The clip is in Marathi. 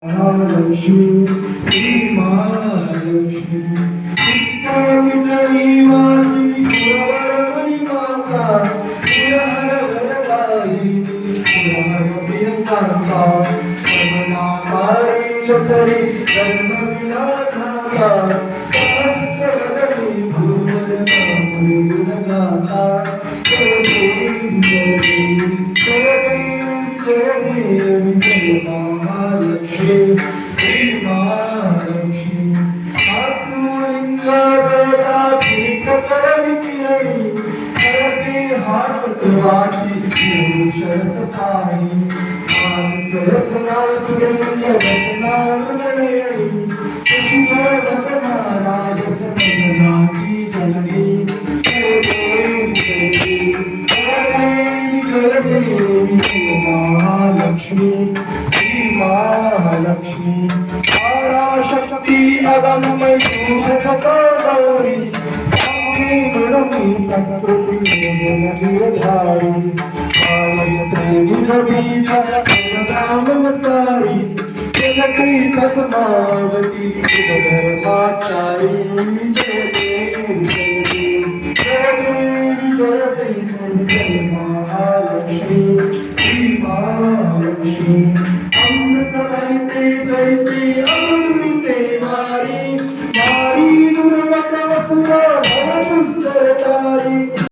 महालक्ष्मी श्री महालक्ष्मी विठ्ठली वासिनी कुरवरमणी माता कुरहर वरदायिनी कुरहर प्रियकांता कमलाकारी चतरी जन्मविधाता सहस्रवदनी भुवननामि गुणगाता जय देवी जय देवी जय देवी जय देवी जय महालक्ष्मी श्री महालक्ष्मी आत्मलिंगाची कटविकिरणी करते हात वाटी शरसपाणी आनंदरसना सुरंग रत्ना मृगणयणी शिखर रत्ना राजसमनाची जननी जय देवी जय देवी जय देवी जय महालक्ष्मी श्री महालक्ष्मी पराशक्ती अगम्य शूभकथा गौरी स्वामी गुरुनी प्रकृती निर्धारी गायत्री निजबीज रामसारी जगती पद्मावती धर्माचारी जय देवी जय देवी जय देवी जय देवी जय महालक्ष्मी श्री महालक्ष्मी